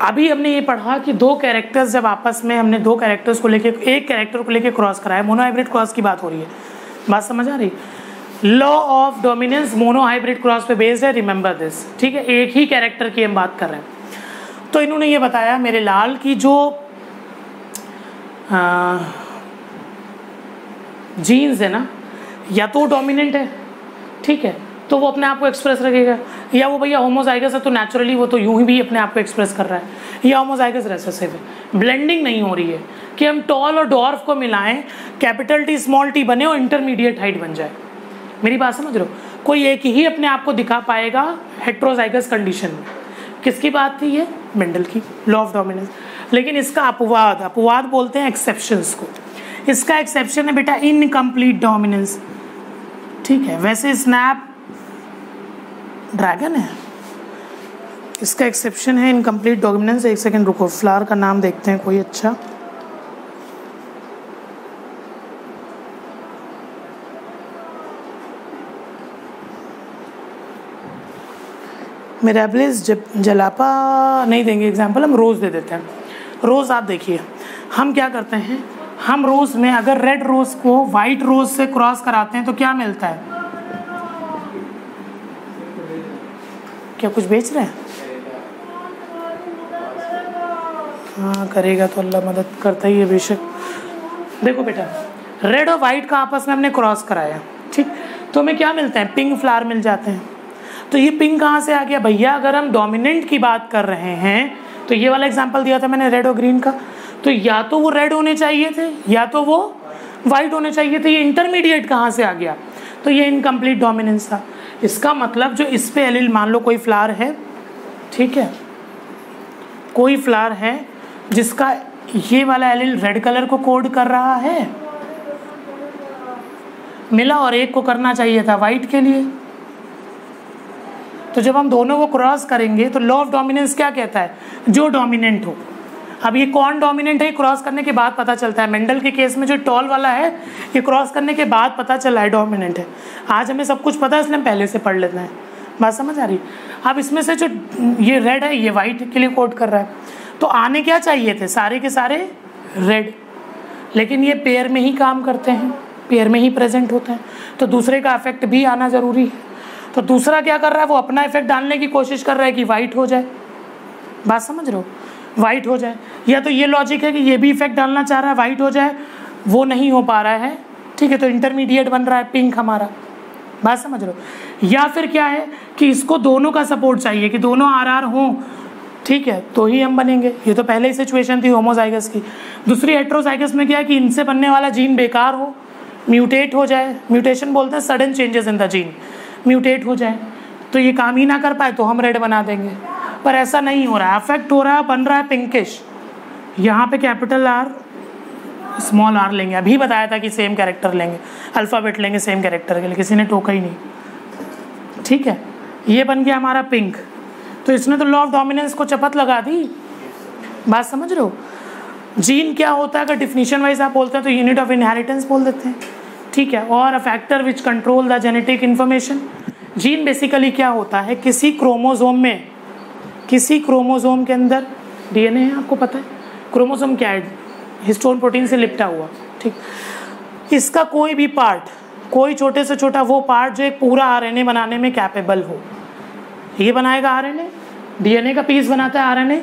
अभी हमने ये पढ़ा कि दो कैरेक्टर्स जब आपस में, हमने दो कैरेक्टर्स को लेके, एक कैरेक्टर को लेके क्रॉस कराया, मोनोहाइब्रिड क्रॉस की बात हो रही है, बात समझ आ रही। Law of dominance monohybrid cross पे बेस्ड है, रिमेंबर दिस। ठीक है, एक ही कैरेक्टर की हम बात कर रहे हैं। तो इन्होंने ये बताया मेरे लाल की जो जीन्स है ना, या तो डोमिनेंट है, ठीक है, तो वो अपने आप को एक्सप्रेस रखेगा, या वो भैया होमोजाइगस है तो नेचुरली वो तो यूं ही भी अपने आप को एक्सप्रेस कर रहा है, या होमोजाइगस रेसेसिव है। ब्लेंडिंग नहीं हो रही है कि हम टॉल और डॉर्फ को मिलाएं, कैपिटल टी स्मॉल टी बने और इंटरमीडिएट हाइट बन जाए। मेरी बात समझ रहे हो? कोई एक ही अपने आप को दिखा पाएगा हेट्रोजाइगस कंडीशन में। किसकी बात थी ये? मेंडल की, लॉ ऑफ डोमिनेंस। लेकिन इसका अपवाद बोलते हैं एक्सेप्शंस को। इसका एक्सेप्शन है बेटा इनकम्प्लीट डोमिनेंस। ठीक है, वैसे स्नैप ड्रैगन है, इसका एक्सेप्शन है इनकम्प्लीट डोमिनेंस। एक सेकंड रुको, फ्लावर का नाम देखते हैं कोई अच्छा। मिराबिलिस जलापा नहीं देंगे एग्जाम्पल, हम रोज़ दे देते हैं। रोज़ आप देखिए, हम क्या करते हैं, हम रोज़ में अगर रेड रोज़ को वाइट रोज़ से क्रॉस कराते हैं तो क्या मिलता है? क्या कुछ बेच रहे हैं? हाँ करेगा तो अल्लाह मदद करता ही है बेशक। देखो बेटा, रेड और वाइट का आपस में हमने क्रॉस कराया, ठीक, तो हमें क्या मिलता है? पिंक फ्लावर मिल जाते हैं। तो ये पिंक कहाँ से आ गया भैया? अगर हम डोमिनेंट की बात कर रहे हैं तो ये वाला एग्जांपल दिया था मैंने रेड और ग्रीन का, तो या तो वो रेड होने चाहिए थे या तो वो वाइट होने चाहिए थे। ये इंटरमीडिएट कहाँ से आ गया? तो ये इनकम्प्लीट डोमिनेंस था। इसका मतलब जो इस पे एलील, मान लो कोई फ्लावर है, ठीक है, कोई फ्लावर है जिसका ये वाला एलील रेड कलर को कोड कर रहा है, मिला, और एक को करना चाहिए था वाइट के लिए। तो जब हम दोनों को क्रॉस करेंगे तो लॉ ऑफ डोमिनेंस क्या कहता है? जो डोमिनेंट हो। अब ये कौन डोमिनेंट है, क्रॉस करने के बाद पता चलता है। मेंडल के केस में जो टॉल वाला है, ये क्रॉस करने के बाद पता चला है डोमिनेंट है। आज हमें सब कुछ पता है, इसलिए हम पहले से पढ़ लेते हैं। बात समझ आ रही? अब इसमें से जो ये रेड है, ये वाइट के लिए कोड कर रहा है, तो आने क्या चाहिए थे? सारे के सारे रेड, लेकिन ये पेयर में ही काम करते हैं, पेयर में ही प्रेजेंट होते हैं, तो दूसरे का इफेक्ट भी आना जरूरी है। तो दूसरा क्या कर रहा है? वो अपना इफेक्ट डालने की कोशिश कर रहा है कि वाइट हो जाए। बात समझ रहे हो? वाइट हो जाए। या तो ये लॉजिक है कि ये भी इफेक्ट डालना चाह रहा है, वाइट हो जाए, वो नहीं हो पा रहा है, ठीक है, तो इंटरमीडिएट बन रहा है पिंक हमारा। बात समझ रहे हो? या फिर क्या है कि इसको दोनों का सपोर्ट चाहिए कि दोनों आर हों, ठीक है, तो ही हम बनेंगे। ये तो पहले ही सिचुएशन थी होमोजाइगस की। दूसरी हेट्रोजाइगस में क्या है कि इनसे बनने वाला जीन बेकार हो, म्यूटेट हो जाए, म्यूटेशन बोलते हैं sudden changes in the gene, mutate हो जाए, तो ये काम ही ना कर पाए तो हम रेड बना देंगे। पर ऐसा नहीं हो रहा है, अफेक्ट हो रहा है, बन रहा है पिंकिश। यहाँ पे कैपिटल आर स्मॉल आर लेंगे, अभी बताया था कि सेम कैरेक्टर लेंगे, अल्फ़ाबेट लेंगे सेम कैरेक्टर के लिए, किसी ने टोका ही नहीं, ठीक है। ये बन गया हमारा पिंक, तो इसने तो लॉ ऑफ डोमिनेंस को चपत लगा दी। बात समझ रहे हो? जीन क्या होता है? अगर डिफिनीशन वाइज आप बोलते हैं तो यूनिट ऑफ इनहेरिटेंस बोल देते हैं, ठीक है, और a factor which control the genetic information. Gene basically क्या होता है? किसी क्रोमोसोम में, किसी क्रोमोसोम के अंदर डीएनए है, आपको पता है क्रोमोसोम क्या है? हिस्टोन प्रोटीन से लिपटा हुआ, ठीक। इसका कोई भी पार्ट, कोई छोटे से छोटा वो पार्ट जो एक पूरा आरएनए बनाने में कैपेबल हो, ये बनाएगा आरएनए। डीएनए का पीस बनाता है आरएनए,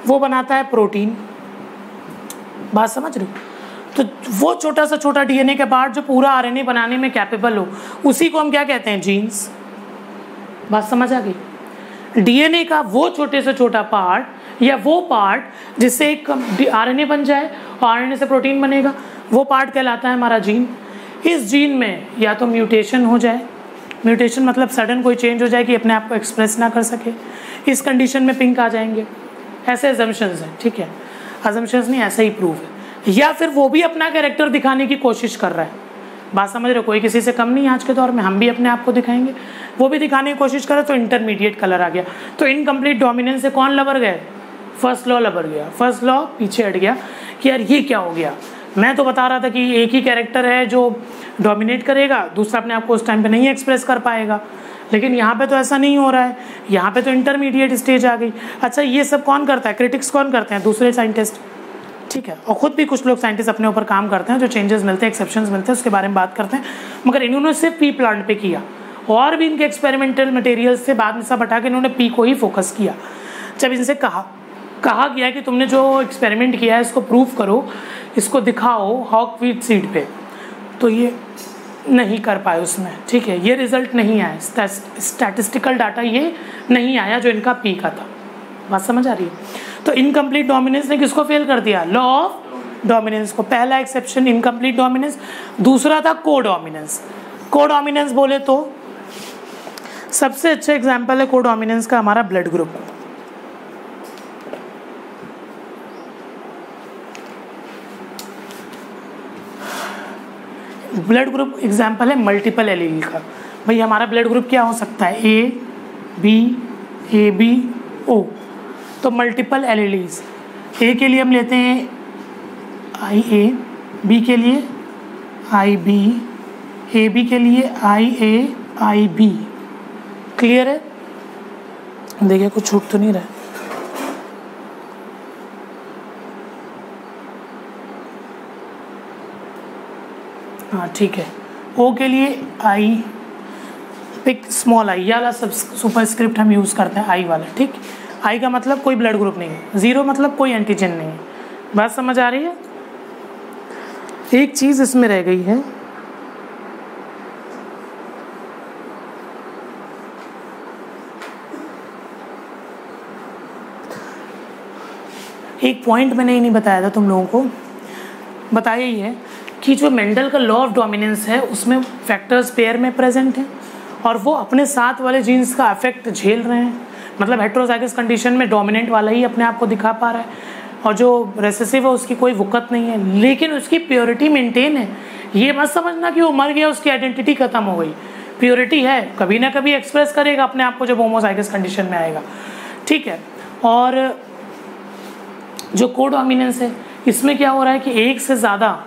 वो बनाता है प्रोटीन। बात समझ रहे हो? तो वो छोटा से छोटा डीएनए का पार्ट जो पूरा आरएनए बनाने में कैपेबल हो, उसी को हम क्या कहते हैं? जीन्स। बात समझ आ गई? डीएनए का वो छोटे से छोटा पार्ट या वो पार्ट जिससे एक आरएनए बन जाए और आरएनए से प्रोटीन बनेगा, वो पार्ट कहलाता है हमारा जीन। इस जीन में या तो म्यूटेशन हो जाए, म्यूटेशन मतलब सडन कोई चेंज हो जाए कि अपने आप को एक्सप्रेस ना कर सके, इस कंडीशन में पिंक आ जाएंगे। ऐसे अजम्पशंस हैं, ठीक है, अजम्पशंस नहीं, ऐसा ही प्रूफ है। या फिर वो भी अपना कैरेक्टर दिखाने की कोशिश कर रहा है, बात समझ रहे हो, कोई किसी से कम नहीं आज के दौर में, हम भी अपने आप को दिखाएंगे, वो भी दिखाने की कोशिश करे, तो इंटरमीडिएट कलर आ गया। तो इनकम्प्लीट डोमिनेंस से कौन लबर गए? फर्स्ट लॉ लबर गया, फर्स्ट लॉ पीछे हट गया कि यार ये क्या हो गया। मैं तो बता रहा था कि एक ही कैरेक्टर है जो डोमिनेट करेगा, दूसरा अपने आप को उस टाइम पे नहीं एक्सप्रेस कर पाएगा, लेकिन यहाँ पे तो ऐसा नहीं हो रहा है, यहाँ पे तो इंटरमीडिएट स्टेज आ गई। अच्छा, ये सब कौन करता है? क्रिटिक्स कौन करते हैं? दूसरे साइंटिस्ट, ठीक है, और खुद भी कुछ लोग साइंटिस्ट अपने ऊपर काम करते हैं, जो चेंजेस मिलते हैं, एक्सेप्शंस मिलते हैं, उसके बारे में बात करते हैं। मगर इन्होंने सिर्फ पी प्लांट पे किया, और भी इनके एक्सपेरिमेंटल मटेरियल्स से बाद में सब हटा के इन्होंने पी को ही फोकस किया। जब इनसे कहा गया कि तुमने जो एक्सपेरिमेंट किया है इसको प्रूव करो, इसको दिखाओ हॉकवीट सीड पे, तो ये नहीं कर पाए उसमें, ठीक है, ये रिजल्ट नहीं आया, स्टैटिस्टिकल डाटा ये नहीं आया जो इनका पी का था। बात समझ आ रही है? तो इनकम्प्लीट डोमिनेंस ने किसको फेल कर दिया? लॉ ऑफ डोमिनेंस को। पहला एक्सेप्शन इनकम्प्लीट डोमिनेंस, दूसरा था कोडोमिनेंस। कोडोमिनेंस बोले तो सबसे अच्छा एग्जांपल है कोडोमिनेंस का हमारा blood group. Blood group example है मल्टीपल एलील का। भाई हमारा ब्लड ग्रुप क्या हो सकता है? ए बी ओ, तो मल्टीपल एलील्स। ए के लिए हम लेते हैं आई ए, बी के लिए आई बी, ए बी के लिए आई ए आई बी। क्लियर है? देखिए कुछ छूट तो नहीं रहा है। हाँ ठीक है। ओ के लिए आई, पिक स्मॉल आई, वाला सब सुपरस्क्रिप्ट हम यूज़ करते हैं, आई वाला, ठीक। आई का मतलब कोई ब्लड ग्रुप नहीं है, जीरो मतलब कोई एंटीजन नहीं है। बात समझ आ रही है? एक चीज़ इसमें रह गई है, एक पॉइंट मैंने नहीं बताया था तुम लोगों को, बताया ही है कि जो मेंडल का लॉ ऑफ डोमिनेंस है उसमें फैक्टर्स पेयर में प्रेजेंट हैं और वो अपने साथ वाले जीन्स का इफेक्ट झेल रहे हैं। मतलब हेट्रोजाइगस कंडीशन में डोमिनेंट वाला ही अपने आप को दिखा पा रहा है और जो रेसेसिव है उसकी कोई वुकत नहीं है, लेकिन उसकी प्योरिटी मेंटेन है। ये मत समझना कि वो मर गया उसकी आइडेंटिटी खत्म हो गई, प्योरिटी है, कभी ना कभी एक्सप्रेस करेगा अपने आप को जब होमोजाइगस कंडीशन में आएगा, ठीक है। और जो कोडोमिनेंस है इसमें क्या हो रहा है कि एक से ज़्यादा,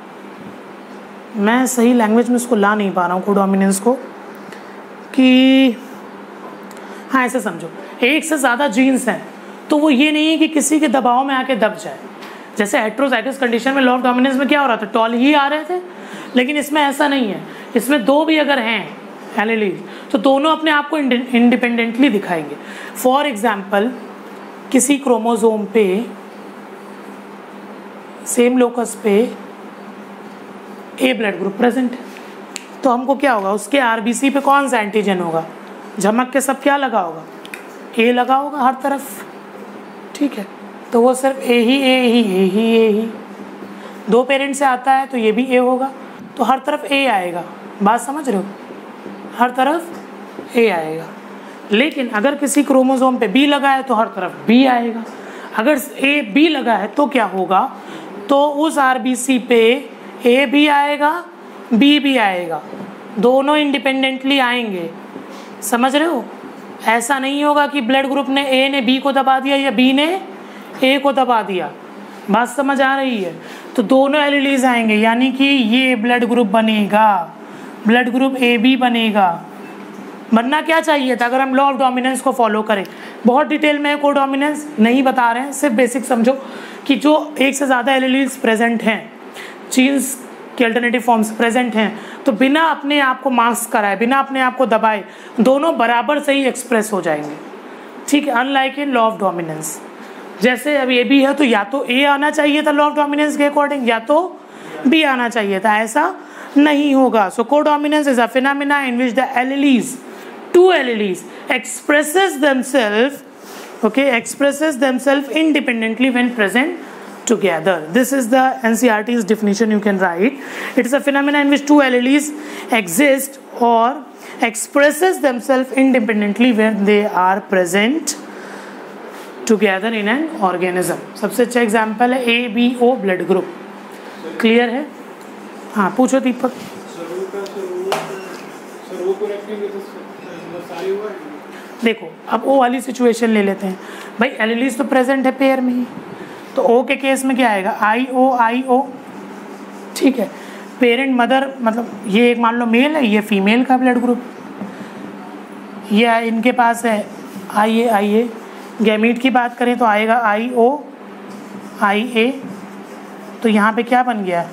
मैं सही लैंग्वेज में इसको ला नहीं पा रहा हूँ कोडोमिनेंस को, कि हाँ ऐसे समझो, एक से ज़्यादा जीन्स हैं तो वो ये नहीं है कि किसी के दबाव में आके दब जाए। जैसे हेट्रोजाइगस कंडीशन में लॉ ऑफ डोमिनेंस में क्या हो रहा था, टॉल ही आ रहे थे, लेकिन इसमें ऐसा नहीं है। इसमें दो भी अगर हैं एलील तो दोनों अपने आप को इंडिपेंडेंटली दिखाएंगे। फॉर एग्जाम्पल किसी क्रोमोसोम पे सेम लोकस पे ए ब्लड ग्रुप प्रेजेंट है तो हमको क्या होगा, उसके आरबीसी पे कौन सा एंटीजन होगा, झमक के सब क्या लगा होगा, ए लगा होगा हर तरफ, ठीक है। तो वो सिर्फ ए ही, दो पेरेंट से आता है तो ये भी ए होगा, तो हर तरफ ए आएगा। बात समझ रहे हो? हर तरफ ए आएगा। लेकिन अगर किसी क्रोमोसोम पे बी लगा है तो हर तरफ बी आएगा। अगर ए बी लगा है तो क्या होगा, तो उस आरबीसी पे ए भी आएगा बी भी आएगा, दोनों इंडिपेंडेंटली आएंगे। समझ रहे हो? ऐसा नहीं होगा कि ब्लड ग्रुप ने ए ने बी को दबा दिया या बी ने ए को दबा दिया। बात समझ आ रही है? तो दोनों एलील्स आएंगे, यानी कि ये ब्लड ग्रुप बनेगा, ब्लड ग्रुप ए बी बनेगा। बनना क्या चाहिए था अगर हम लॉ ऑफ डोमिनेंस को फॉलो करें। बहुत डिटेल में कोडोमिनेंस नहीं बता रहे हैं, सिर्फ बेसिक समझो कि जो एक से ज़्यादा एलील्स प्रेजेंट हैं, जीन्स के अल्टरनेटिव फॉर्म्स प्रेजेंट हैं, तो बिना अपने आप को मास्क कराए, बिना अपने आप को दबाए, दोनों बराबर से ही एक्सप्रेस हो जाएंगे, ठीक है। Unlike in law of dominance, जैसे अब ए बी है तो या तो ए आना चाहिए था लॉ ऑफ डोमिनेंस के अकॉर्डिंग, या तो बी आना चाहिए था, ऐसा नहीं होगा। So codominance is a phenomena in which the alleles, two alleles expresses themselves independently when present together. This is the NCERT's definition you can write. It is a phenomenon in which two alleles exist or expresses themselves independently when they are present together in an organism. सबसे अच्छा example है ABO blood group. Clear है? हाँ पूछो दीपक. देखो अब O वाली situation ले लेते हैं भाई. एलिलीज तो प्रेजेंट है पेयर में ही, तो O के केस में क्या आएगा? I O. ठीक है. पेरेंट मदर मतलब ये एक मान लो मेल है, ये फीमेल का ब्लड ग्रुप, ये इनके पास है IA. गैमीट की बात करें तो आएगा IO IA. तो यहाँ पे क्या बन गया?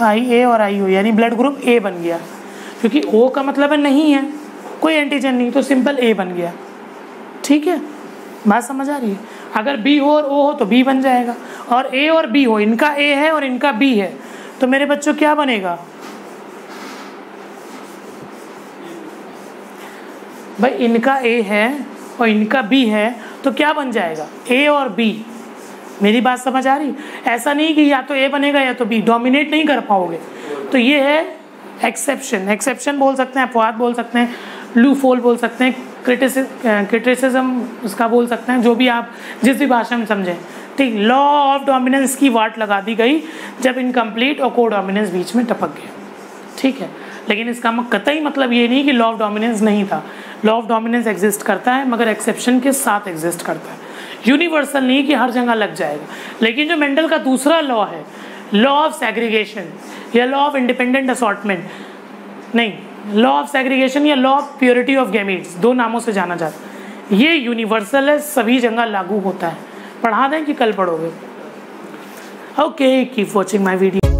IA और IO यानी ब्लड ग्रुप A बन गया, क्योंकि O का मतलब है नहीं है, कोई एंटीजन नहीं, तो सिंपल A बन गया. ठीक है, बात समझ आ रही है? अगर B हो और O हो तो B बन जाएगा, और A और B हो, इनका A है और इनका B है, तो मेरे बच्चों क्या बनेगा भाई? इनका A है और इनका B है, तो क्या बन जाएगा? A और B. मेरी बात समझ आ रही? ऐसा नहीं कि या तो A बनेगा या तो B, डोमिनेट नहीं कर पाओगे. तो ये है एक्सेप्शन बोल सकते हैं, अपवाद बोल सकते हैं, लूफोल बोल सकते हैं, क्रिटिसिज्म उसका बोल सकते हैं, जो भी आप जिस भी भाषा में समझें. ठीक. लॉ ऑफ डोमिनेंस की वाट लगा दी गई जब इनकम्प्लीट और को डोमिनेंस बीच में टपक गया. ठीक है, लेकिन इसका कतई मतलब ये नहीं कि लॉ ऑफ डोमिनेंस नहीं था. लॉ ऑफ डोमिनेंस एग्जिस्ट करता है, मगर एक्सेप्शन के साथ एग्जिस्ट करता है. यूनिवर्सल नहीं कि हर जगह लग जाएगा. लेकिन जो मेंडल का दूसरा लॉ है, लॉ ऑफ सेग्रीगेशन या लॉ ऑफ इंडिपेंडेंट असॉर्टमेंट, नहीं, लॉ ऑफ सेग्रीगेशन या law of purity of gametes, दो नामों से जाना जाता है. ये यूनिवर्सल है, सभी जगह लागू होता है. पढ़ा दें कि कल पढ़ोगे? Okay, keep watching my video.